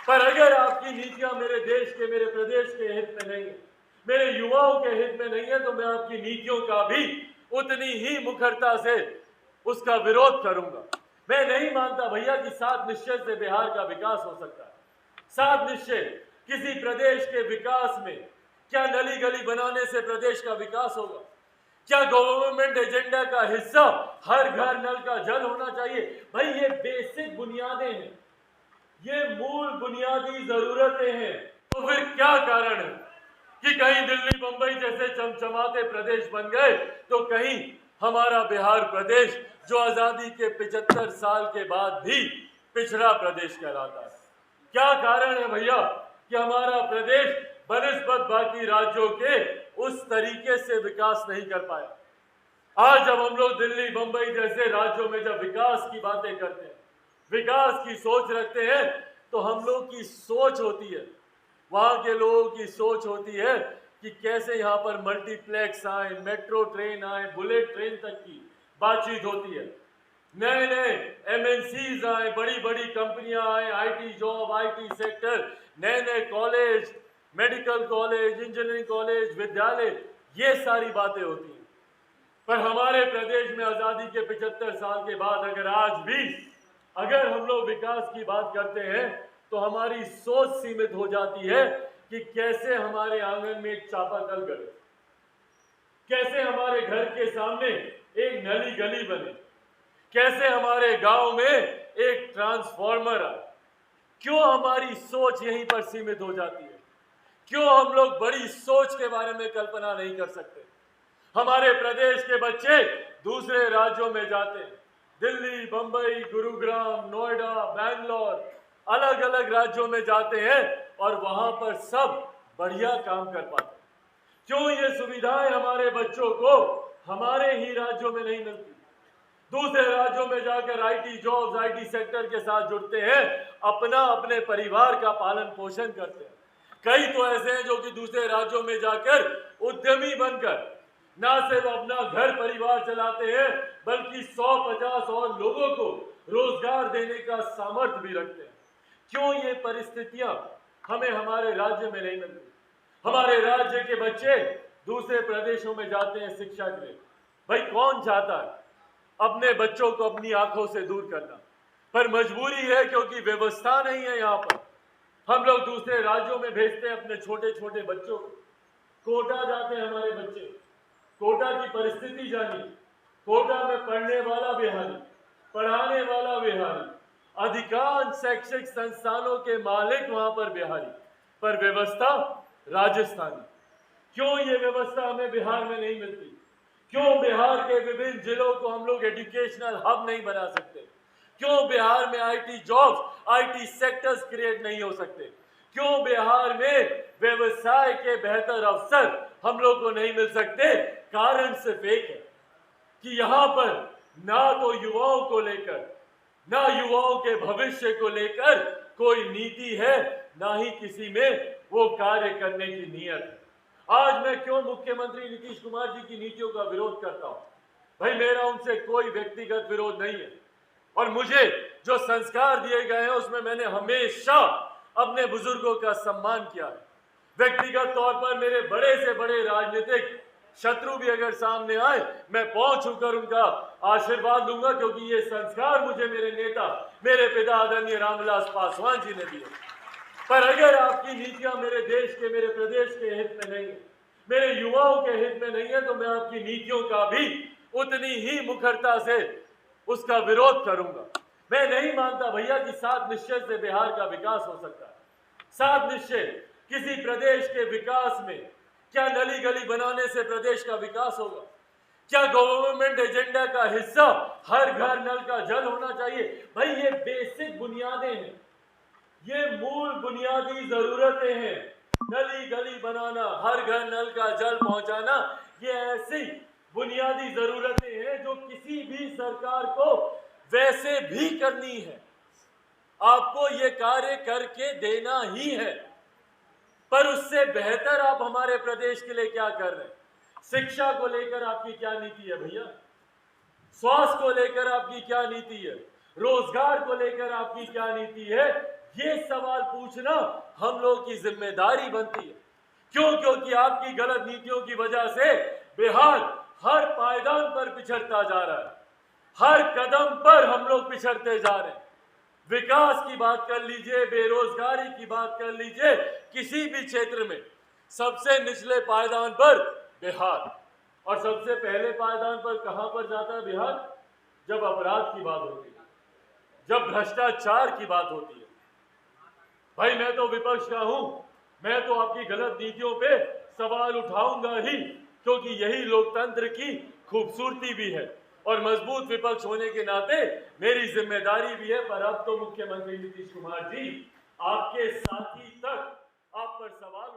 पर अगर आपकी नीतियां मेरे देश के, मेरे प्रदेश के हित में नहीं है, मेरे युवाओं के हित में नहीं है, तो मैं आपकी नीतियों का भी उतनी ही मुखरता से उसका विरोध करूंगा। मैं नहीं मानता भैया कि 7 निश्चय से बिहार का विकास हो सकता है। 7 निश्चय किसी प्रदेश के विकास में, क्या नली गली बनाने से प्रदेश का विकास होगा? क्या गवर्नमेंट एजेंडा का हिस्सा हर घर नल का जल होना चाहिए? भाई ये बेसिक बुनियादें हैं, ये मूल बुनियादी जरूरतें हैं। तो फिर क्या कारण है कि कहीं दिल्ली बंबई जैसे चमचमाते प्रदेश बन गए, तो कहीं हमारा बिहार प्रदेश जो आजादी के 75 साल के बाद भी पिछड़ा प्रदेश कहलाता है? क्या कारण है भैया कि हमारा प्रदेश बनिस्बत बाकी राज्यों के उस तरीके से विकास नहीं कर पाया? आज जब हम लोग दिल्ली बंबई जैसे राज्यों में जब विकास की बातें करते हैं, विकास की सोच रखते हैं, तो हम लोग की सोच होती है, वहां के लोगों की सोच होती है कि कैसे यहाँ पर मल्टीप्लेक्स आए, मेट्रो ट्रेन आए, बुलेट ट्रेन तक की बातचीत होती है। नए नए एमएनसीज आए, बड़ी बड़ी कंपनियां आए, आईटी जॉब, आईटी सेक्टर, नए नए college, medical college, engineering college, विद्यालय, ये सारी बातें होती हैं। पर हमारे प्रदेश में आजादी के 75 साल के बाद अगर आज भी अगर हम लोग विकास की बात करते हैं, तो हमारी सोच सीमित हो जाती है कि कैसे हमारे आंगन में एक चापाकल गड़े, कैसे हमारे घर के सामने एक नली गली बने, कैसे हमारे गांव में एक ट्रांसफार्मर आए। क्यों हमारी सोच यहीं पर सीमित हो जाती है? क्यों हम लोग बड़ी सोच के बारे में कल्पना नहीं कर सकते? हमारे प्रदेश के बच्चे दूसरे राज्यों में जाते हैं, दिल्ली, बंबई, गुरुग्राम, नोएडा, बैंगलोर, अलग अलग राज्यों में जाते हैं और वहां पर सब बढ़िया काम कर पाते हैं। क्यों ये सुविधाएं हमारे बच्चों को हमारे ही राज्यों में नहीं मिलती? दूसरे राज्यों में जाकर आईटी जॉब्स, आईटी सेक्टर के साथ जुड़ते हैं, अपना अपने परिवार का पालन पोषण करते हैं। कई तो ऐसे हैं जो कि दूसरे राज्यों में जाकर उद्यमी बनकर ना सिर्फ अपना घर परिवार चलाते हैं, बल्कि 100-50 और लोगों को रोजगार देने का सामर्थ्य भी रखते हैं। क्यों ये परिस्थितियां हमें हमारे राज्य में नहीं मिलती? हमारे राज्य के बच्चे दूसरे प्रदेशों में जाते हैं शिक्षा के लिए। भाई कौन चाहता है अपने बच्चों को अपनी आंखों से दूर करना? पर मजबूरी है, क्योंकि व्यवस्था नहीं है यहाँ पर। हम लोग दूसरे राज्यों में भेजते हैं अपने छोटे छोटे बच्चों को। कोटा जाते हैं हमारे बच्चे, कोटा की परिस्थिति जानिए। कोटा में पढ़ने वाला बिहारी, पढ़ाने वाला बिहारी, अधिकांश शैक्षिक संस्थानों के मालिक वहां पर बिहारी, पर व्यवस्था राजस्थानी। क्यों ये व्यवस्था हमें बिहार में नहीं मिलती? क्यों बिहार के विभिन्न जिलों को हम लोग एजुकेशनल हब नहीं बना सकते? क्यों बिहार में IT jobs, IT sectors create नहीं हो सकते? क्यों बिहार में व्यवसाय के बेहतर अवसर हम लोग को नहीं मिल सकते? कारण सिर्फ एक है कि यहाँ पर ना तो युवाओं को लेकर, ना युवाओं के भविष्य को लेकर कोई नीति है, ना ही किसी में वो कार्य करने की नीयत है। आज मैं क्यों मुख्यमंत्री नीतीश कुमार जी की नीतियों का विरोध करता हूं? भाई मेरा उनसे कोई व्यक्तिगत विरोध नहीं है, और मुझे जो संस्कार दिए गए हैं उसमें मैंने हमेशा अपने बुजुर्गों का सम्मान किया है। व्यक्तिगत तौर पर मेरे बड़े से बड़े राजनीतिक शत्रु भी अगर सामने आए, मैं पहुंच होकर उनका आशीर्वाद लूंगा, क्योंकि ये संस्कार मुझे मेरे नेता, मेरे पिता आदरणीय रामविलास पासवान जी ने दिए। पर अगर आपकी नीतियां मेरे देश के, मेरे प्रदेश के हित में नहीं है, मेरे युवाओं के हित में नहीं है, तो मैं आपकी नीतियों का भी उतनी ही मुखरता से उसका विरोध करूंगा। मैं नहीं मानता भैया कि 7 निश्चय से बिहार का विकास हो सकता है। 7 निश्चय किसी प्रदेश के विकास में, क्या नली गली बनाने से प्रदेश का विकास होगा? क्या गवर्नमेंट एजेंडा का हिस्सा हर घर नल का जल होना चाहिए? भाई ये बेसिक बुनियादें हैं, ये मूल बुनियादी जरूरतें हैं। नली गली बनाना, हर घर नल का जल पहुंचाना, ये ऐसी बुनियादी जरूरतें हैं जो किसी भी सरकार को वैसे भी करनी है। आपको ये कार्य करके देना ही है। पर उससे बेहतर आप हमारे प्रदेश के लिए क्या कर रहे हैं? शिक्षा को लेकर आपकी क्या नीति है भैया? स्वास्थ्य को लेकर आपकी क्या नीति है? रोजगार को लेकर आपकी क्या नीति है? ये सवाल पूछना हम लोग की जिम्मेदारी बनती है। क्यों? क्योंकि आपकी गलत नीतियों की वजह से बिहार हर पायदान पर पिछड़ता जा रहा है, हर कदम पर हम लोग पिछड़ते जा रहे हैं। विकास की बात कर लीजिए, बेरोजगारी की बात कर लीजिए, किसी भी क्षेत्र में सबसे निचले पायदान पर बिहार। और सबसे पहले पायदान पर कहां पर जाता है बिहार? जब अपराध की बात होती है, जब भ्रष्टाचार की बात होती है। भाई मैं तो विपक्ष का हूं, मैं तो आपकी गलत नीतियों पे सवाल उठाऊंगा ही, क्योंकि यही लोकतंत्र की खूबसूरती भी है। और मजबूत विपक्ष होने के नाते मेरी जिम्मेदारी भी है। पर अब तो मुख्यमंत्री नीतीश कुमार जी आपके साथी तक आप पर सवाल